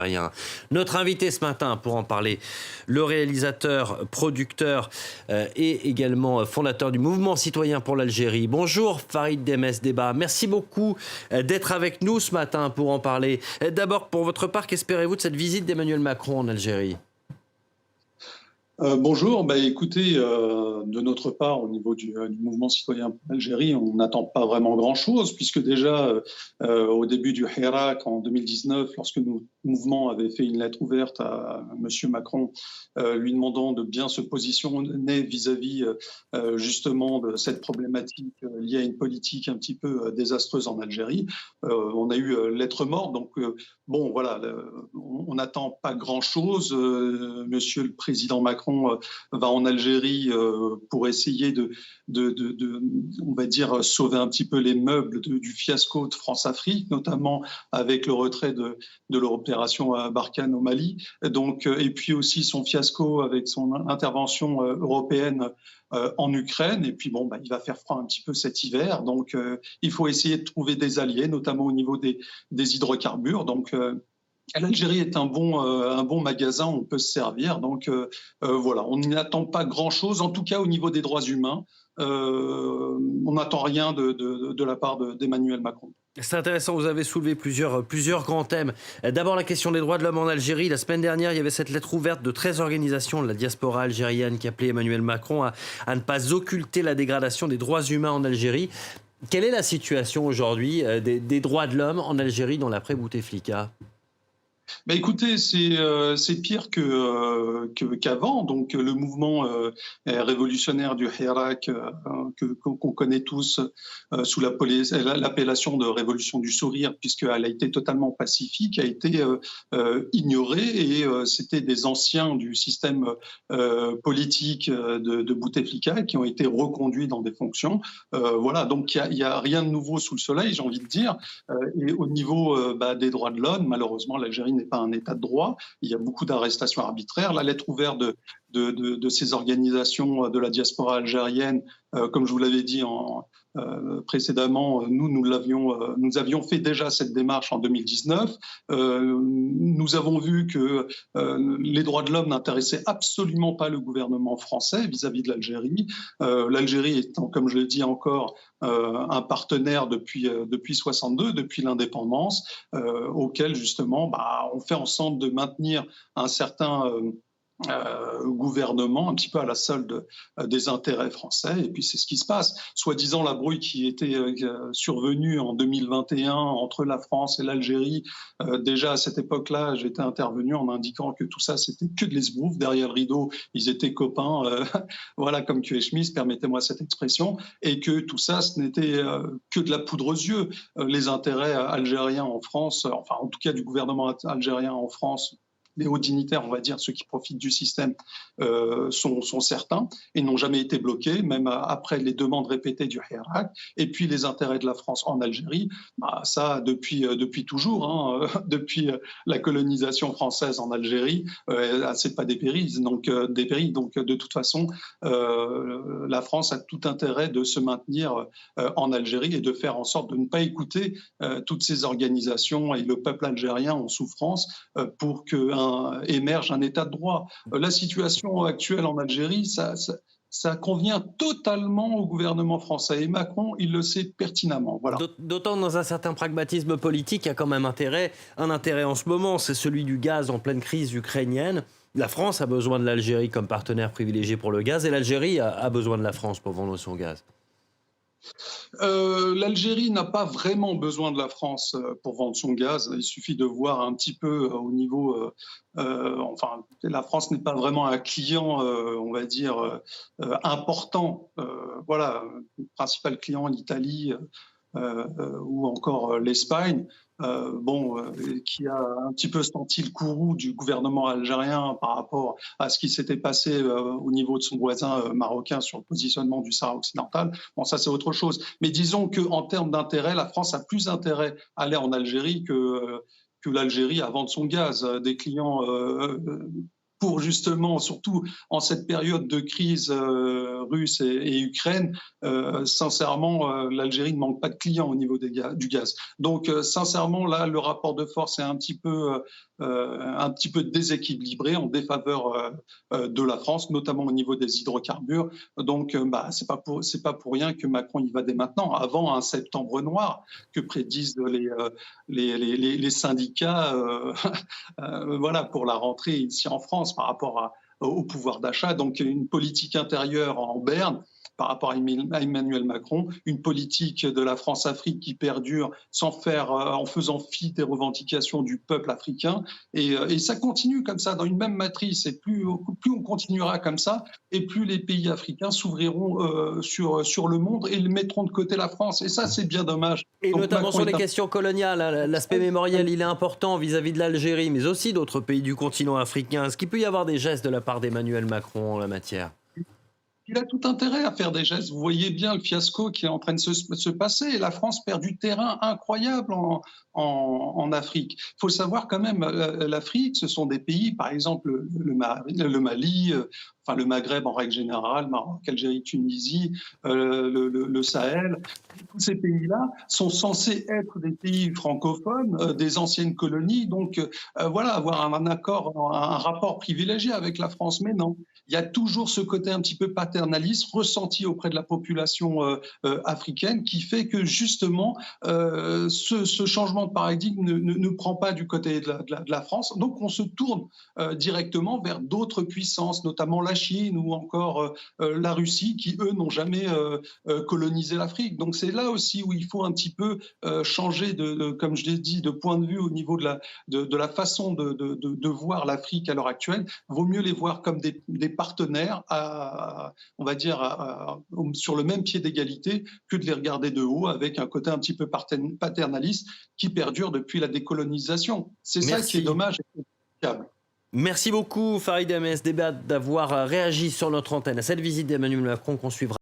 Rien. Notre invité ce matin pour en parler, le réalisateur, producteur et également fondateur du mouvement citoyen pour l'Algérie. Bonjour Farid Demez Debba, merci beaucoup d'être avec nous ce matin pour en parler. D'abord, pour votre part, qu'espérez-vous de cette visite d'Emmanuel Macron en Algérie ? Bonjour, écoutez, de notre part, au niveau du mouvement citoyen pour l'Algérie, on n'attend pas vraiment grand-chose, puisque déjà, au début du Hirak, en 2019, lorsque notre mouvement avait fait une lettre ouverte à M. Macron, lui demandant de bien se positionner vis-à-vis justement de cette problématique liée à une politique un petit peu désastreuse en Algérie, on a eu lettre morte, donc bon, voilà, on n'attend pas grand-chose. Monsieur le Président Macron va en Algérie pour essayer de, on va dire, sauver un petit peu les meubles du fiasco de France-Afrique, notamment avec le retrait de l'opération Barkhane au Mali. Donc, et puis aussi son fiasco avec son intervention européenne en Ukraine. Et puis, bon, il va faire froid un petit peu cet hiver. Donc, il faut essayer de trouver des alliés, notamment au niveau des hydrocarbures. Donc, l'Algérie est un bon magasin où on peut se servir. Donc, voilà, on n'y attend pas grand-chose, en tout cas au niveau des droits humains. On n'attend rien de la part d'Emmanuel Macron. C'est intéressant, vous avez soulevé plusieurs grands thèmes. D'abord la question des droits de l'homme en Algérie. La semaine dernière, il y avait cette lettre ouverte de 13 organisations de la diaspora algérienne qui appelait Emmanuel Macron à ne pas occulter la dégradation des droits humains en Algérie. Quelle est la situation aujourd'hui des droits de l'homme en Algérie dans l'après-Bouteflika ? Écoutez, c'est pire qu'avant. Donc, le mouvement révolutionnaire du Hirak, qu'on connaît tous sous l'appellation de révolution du sourire, puisqu'elle a été totalement pacifique, a été ignorée, et c'était des anciens du système politique de Bouteflika qui ont été reconduits dans des fonctions. Voilà, donc il y a rien de nouveau sous le soleil, j'ai envie de dire. Et au niveau des droits de l'homme, malheureusement, l'Algérie n'est pas un état de droit. Il y a beaucoup d'arrestations arbitraires. La lettre ouverte de ces organisations de la diaspora algérienne, comme je vous l'avais dit précédemment, nous avions fait déjà cette démarche en 2019. Nous avons vu que les droits de l'homme n'intéressaient absolument pas le gouvernement français vis-à-vis de l'Algérie. L'Algérie étant, comme je le dis encore, un partenaire depuis 62, depuis l'indépendance, auquel justement on fait en sorte de maintenir un certain gouvernement un petit peu à la solde des intérêts français, et puis c'est ce qui se passe. Soi-disant la brouille qui était survenue en 2021 entre la France et l'Algérie, déjà à cette époque-là, j'étais intervenu en indiquant que tout ça c'était que de l'esbrouf, derrière le rideau ils étaient copains, voilà, comme queue et chemise, permettez-moi cette expression, et que tout ça ce n'était que de la poudre aux yeux. Les intérêts algériens en France, enfin en tout cas du gouvernement algérien en France, les hauts dignitaires, on va dire, ceux qui profitent du système, sont certains et n'ont jamais été bloqués, même après les demandes répétées du Hirak. Et puis les intérêts de la France en Algérie, ça depuis toujours, depuis la colonisation française en Algérie, c'est pas dépéri. Donc de toute façon, la France a tout intérêt de se maintenir en Algérie et de faire en sorte de ne pas écouter toutes ces organisations et le peuple algérien en souffrance pour que émerge un état de droit. La situation actuelle en Algérie, ça convient totalement au gouvernement français. Et Macron, il le sait pertinemment. Voilà. D'autant dans un certain pragmatisme politique, il y a quand même un intérêt en ce moment, c'est celui du gaz en pleine crise ukrainienne. La France a besoin de l'Algérie comme partenaire privilégié pour le gaz, et l'Algérie a besoin de la France pour vendre son gaz. L'Algérie n'a pas vraiment besoin de la France pour vendre son gaz. Il suffit de voir un petit peu au niveau... enfin, la France n'est pas vraiment un client, on va dire, important. Voilà, le principal client, l'Italie ou encore l'Espagne. Qui a un petit peu senti le courroux du gouvernement algérien par rapport à ce qui s'était passé au niveau de son voisin marocain sur le positionnement du Sahara occidental. Bon, ça c'est autre chose. Mais disons qu'en termes d'intérêt, la France a plus intérêt à aller en Algérie que l'Algérie à vendre son gaz. Des clients pour justement, surtout en cette période de crise russe et Ukraine, sincèrement, l'Algérie ne manque pas de clients au niveau du gaz. Donc, sincèrement, là, le rapport de force est un petit peu déséquilibré en défaveur de la France, notamment au niveau des hydrocarbures. Donc, c'est pas pour rien que Macron y va dès maintenant, avant un septembre noir que prédisent les syndicats voilà, pour la rentrée ici en France par rapport au pouvoir d'achat. Donc une politique intérieure en berne par rapport à Emmanuel Macron, une politique de la France-Afrique qui perdure en faisant fi des revendications du peuple africain. Et ça continue comme ça, dans une même matrice. Et plus on continuera comme ça, et plus les pays africains s'ouvriront sur le monde et mettront de côté la France. Et ça, c'est bien dommage. Et Donc, notamment Macron sur les questions coloniales, l'aspect mémoriel, il est important vis-à-vis de l'Algérie, mais aussi d'autres pays du continent africain. Est-ce qu'il peut y avoir des gestes de la part d'Emmanuel Macron en la matière ? Il a tout intérêt à faire des gestes. Vous voyez bien le fiasco qui est en train de se passer. Et la France perd du terrain incroyable en Afrique. Il faut savoir quand même, l'Afrique, ce sont des pays, par exemple le Mali, enfin le Maghreb en règle générale, Maroc, Algérie, Tunisie, le Sahel. Tous ces pays-là sont censés être des pays francophones, des anciennes colonies. Donc voilà, avoir un accord, un rapport privilégié avec la France. Mais non. Il y a toujours ce côté un petit peu paternaliste ressenti auprès de la population africaine qui fait que justement ce changement de paradigme ne prend pas du côté de la France. Donc on se tourne directement vers d'autres puissances, notamment la Chine ou encore la Russie, qui eux n'ont jamais colonisé l'Afrique. Donc c'est là aussi où il faut un petit peu changer comme je l'ai dit, de point de vue au niveau de la façon de voir l'Afrique à l'heure actuelle. Vaut mieux les voir comme des partenaires, on va dire, sur le même pied d'égalité, que de les regarder de haut avec un côté un petit peu paternaliste qui perdure depuis la décolonisation. C'est ça qui est dommage et critiquable. Merci beaucoup Farid Hamez Debbat d'avoir réagi sur notre antenne à cette visite d'Emmanuel Macron qu'on suivra.